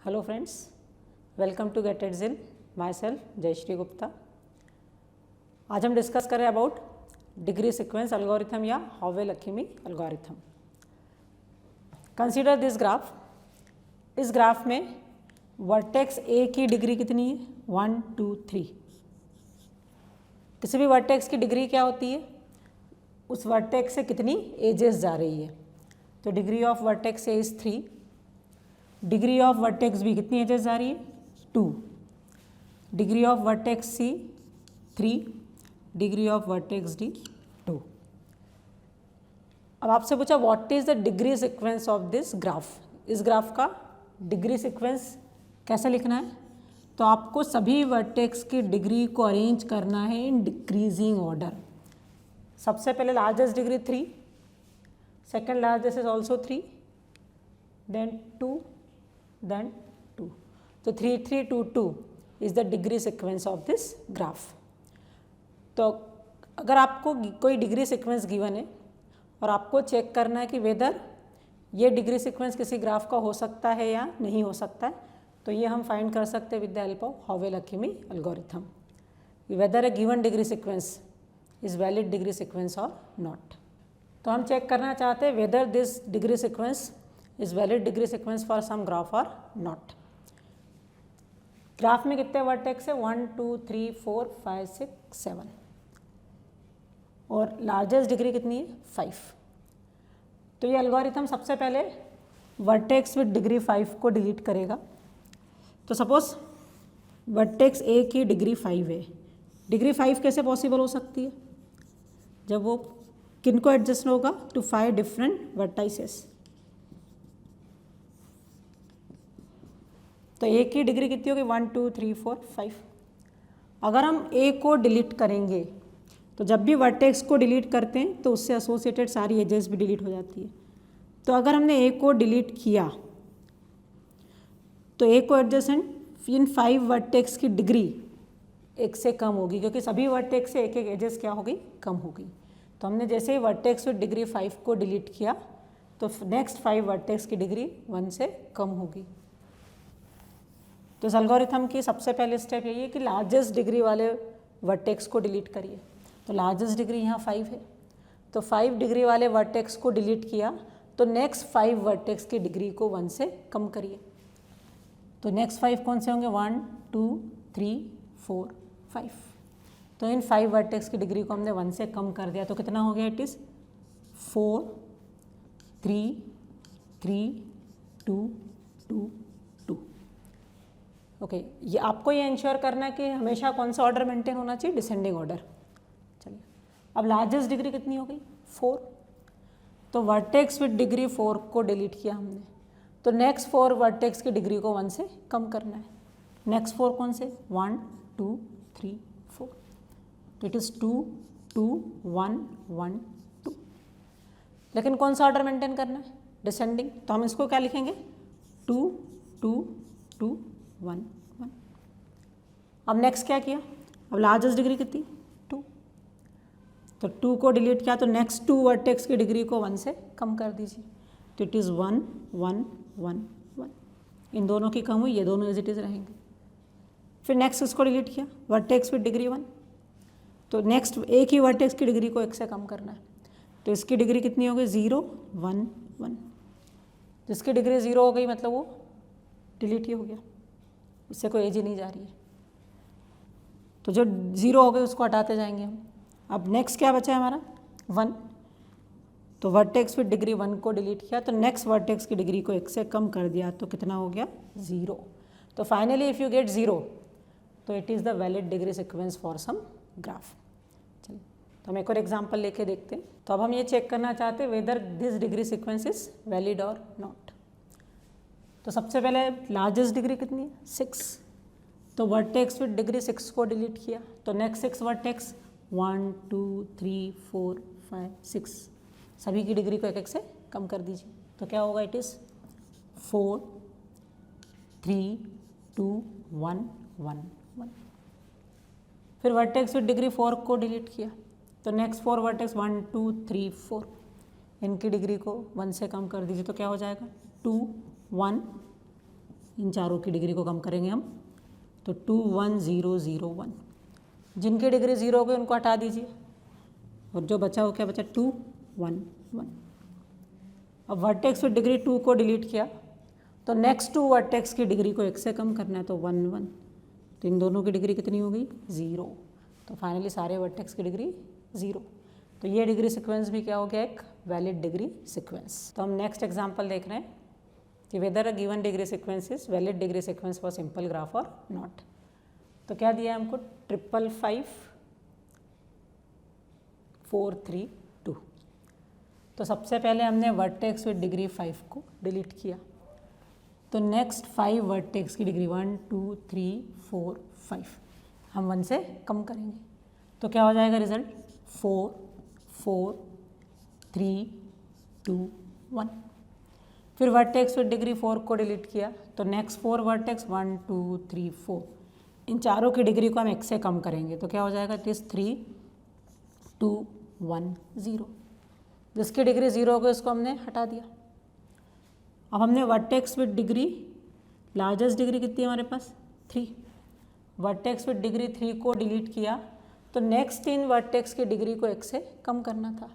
Hello friends, welcome to get it जिन। Myself Jayshree Gupta. आज हम डिस्कस करें अबाउट डिग्री सीक्वेंस एल्गोरिथम या Havel Hakimi algorithm. Consider this graph. इस ग्राफ में वर्टेक्स ए की डिग्री कितनी है? 1 2 3। किसी भी वर्टेक्स की डिग्री क्या होती है? उस वर्टेक्स से कितनी एजेस जा रही है। तो degree of vertex A is 3। Degree of vertex B कितनी एजेस जा रही है? 2। Degree of vertex C 3। Degree of vertex D 2। अब आपसे पूछा what is the degree sequence of this graph. इस ग्राफ का डिग्री सीक्वेंस कैसे लिखना है? तो आपको सभी वर्टेक्स की डिग्री को अरेंज करना है इन डिक्रीजिंग ऑर्डर। सबसे पहले largest degree 3, second largest is also 3, then 2, then 2. So 3 3 2 2 is the degree sequence of this graph. तो अगर आपको कोई डिग्री सीक्वेंस गिवन है और आपको चेक करना है कि वेदर ये डिग्री सीक्वेंस किसी ग्राफ का हो सकता है या नहीं हो सकता है, तो ये हम फाइंड कर सकते हैं with the help of Havel Hakimi algorithm. Whether a given degree sequence is valid degree sequence और नॉट। तो हम चेक करना चाहते हैं whether this degree sequence is valid degree sequence for some graph और नॉट। ग्राफ में कितने वर्टेक्स है? 1 2 3 4 5 6 7 और लार्जेस्ट डिग्री कितनी है? 5। तो ये एल्गोरिथम सबसे पहले वर्टेक्स विद डिग्री 5 को डिलीट करेगा। तो सपोज वर्टेक्स ए की डिग्री 5 है। डिग्री 5 कैसे पॉसिबल हो सकती है? जब वो किन को एडजस्ट होगा? To 5 different vertices. तो ए की डिग्री कितनी होगी? 1 2 3 4 5। अगर हम ए को डिलीट करेंगे तो जब भी वर्टेक्स को डिलीट करते हैं तो उससे एसोसिएटेड सारी एजेस भी डिलीट हो जाती है। तो अगर हमने ए को डिलीट किया तो ए को एडजेसेंट इन 5 वर्टेक्स की डिग्री एक से कम होगी, क्योंकि सभी वर्टेक्स से एक एक एजेस क्या हो गई? कम हो गई। तो हमने जैसे ही वर्टेक्स विद डिग्री 5 को डिलीट किया तो नेक्स्ट 5 वर्टेक्स की डिग्री 1 से कम होगी। तो इस एल्गोरिथम की सबसे पहले स्टेप यही है कि लार्जेस्ट डिग्री वाले वर्टेक्स को डिलीट करिए। तो लार्जेस्ट डिग्री यहाँ 5 है, तो 5 डिग्री वाले वर्टेक्स को डिलीट किया तो नेक्स्ट 5 वर्टेक्स की डिग्री को 1 से कम करिए। तो नेक्स्ट 5 कौन से होंगे? 1 2 3 4 5। तो इन 5 वर्टेक्स की डिग्री को हमने 1 से कम कर दिया। तो कितना हो गया? It is 4 3 3 2 2 2। ओके, ये आपको ये इंश्योर करना है कि हमेशा कौन सा ऑर्डर मेंटेन होना चाहिए? Descending order. चलिए, अब लार्जेस्ट डिग्री कितनी हो गई? 4। तो वर्टेक्स विद डिग्री 4 को डिलीट किया हमने, तो नेक्स्ट 4 वर्टेक्स की डिग्री को 1 से कम करना है। नेक्स्ट 4 कौन से? 1 2 3 4। तो इट इज़ 2 2 1 1 2। लेकिन कौन सा ऑर्डर मेंटेन करना है? डिसेंडिंग। तो हम इसको क्या लिखेंगे? 2 2 2 1 1। अब नेक्स्ट क्या किया? अब लार्जेस्ट डिग्री कितनी? 2। तो 2 को डिलीट किया तो नेक्स्ट 2 वर्टेक्स की डिग्री को 1 से कम कर दीजिए। तो इट इज़ 1 1 1 1। इन दोनों की कम हुई, ये दोनों एज इट इज़ रहेंगे। फिर नेक्स्ट इसको डिलीट किया, वर्टेक्स विद डिग्री 1। तो नेक्स्ट एक ही वर्टेक्स की डिग्री को 1 से कम करना है। तो इसकी डिग्री कितनी हो गई? 0 1 1। जिसकी डिग्री 0 हो गई मतलब वो डिलीट ही हो गया, उससे कोई एज ही नहीं जा रही है। तो जो 0 हो गए उसको हटाते जाएंगे हम। अब नेक्स्ट क्या बचा है हमारा? 1। तो वर्टेक्स विद डिग्री 1 को डिलीट किया तो नेक्स्ट वर्टेक्स की डिग्री को 1 से कम कर दिया, तो कितना हो गया? 0। तो फाइनली इफ़ यू गेट 0 तो it is the valid degree sequence for some graph. चलिए, तो हम एक और एग्जाम्पल लेके देखते हैं। तो अब हम ये चेक करना चाहते हैं whether this degree sequence is valid और नॉट। तो सबसे पहले लार्जेस्ट डिग्री कितनी है? 6। तो वर्टेक्स विद डिग्री 6 को डिलीट किया तो नेक्स्ट 6 वर्टेक्स 1 2 3 4 5 6 सभी की डिग्री को 1 1 से कम कर दीजिए। तो क्या होगा? It is 4 3 2 1 1 1। फिर वर्टेक्स विद डिग्री 4 को डिलीट किया तो नेक्स्ट 4 वर्टेक्स 1 2 3 4 इनकी डिग्री को 1 से कम कर दीजिए। तो क्या हो जाएगा? 2 1 इन चारों की डिग्री को कम करेंगे हम, तो 2 1 0 0 1। जिनकी डिग्री 0 हो गई उनको हटा दीजिए, और जो बचा वो क्या बचा, 2 1 1। अब वर्टेक्स विद डिग्री 2 को डिलीट किया, तो नेक्स्ट 2 वर्टेक्स की डिग्री को 1 से कम करना है, तो 1 1। तो इन दोनों की डिग्री कितनी हो गई, 0। तो फाइनली सारे वर्टेक्स की डिग्री 0। तो ये डिग्री सीक्वेंस भी क्या हो गया, एक वैलिड डिग्री सीक्वेंस। तो हम नेक्स्ट एग्जांपल देख रहे हैं कि weather a given degree sequence is valid degree sequence for simple graph और नॉट। तो क्या दिया है हमको, 5 5 4 3 2। तो सबसे पहले हमने वर्टेक्स विद डिग्री 5 को डिलीट किया, तो नेक्स्ट 5 वर्टेक्स की डिग्री 1 2 3 4 5 हम 1 से कम करेंगे, तो क्या हो जाएगा रिजल्ट, 4 4 3 2 1। फिर वर्टेक्स विद डिग्री 4 को डिलीट किया, तो नेक्स्ट 4 वर्टेक्स 1 2 3 4 इन चारों की डिग्री को हम 1 से कम करेंगे, तो क्या हो जाएगा, इट इज़ 3 2 1 0। जिसकी डिग्री 0 हो गई उसको हमने हटा दिया। अब हमने vertex with degree, largest degree कितनी है हमारे पास, 3। वर्टेक्स विद डिग्री 3 को डिलीट किया, तो नेक्स्ट 3 वर्टेक्स की डिग्री को 1 से कम करना था,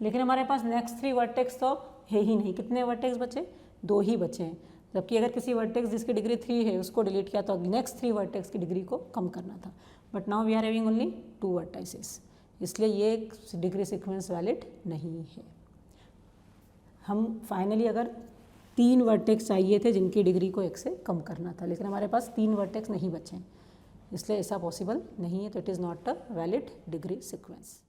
लेकिन हमारे पास नेक्स्ट 3 वर्टेक्स तो है ही नहीं। कितने वर्टेक्स बचे, 2 ही बचे हैं। जबकि अगर किसी वर्टेक्स जिसकी डिग्री 3 है उसको डिलीट किया तो नेक्स्ट 3 वर्टेक्स की डिग्री को कम करना था, but now we are having only 2 vertices, इसलिए ये डिग्री सीक्वेंस वैलिड नहीं है। हम फाइनली अगर 3 वर्टेक्स चाहिए थे जिनकी डिग्री को 1 से कम करना था, लेकिन हमारे पास 3 वर्टेक्स नहीं बचे हैं, इसलिए ऐसा पॉसिबल नहीं है, तो it is not a valid degree sequence.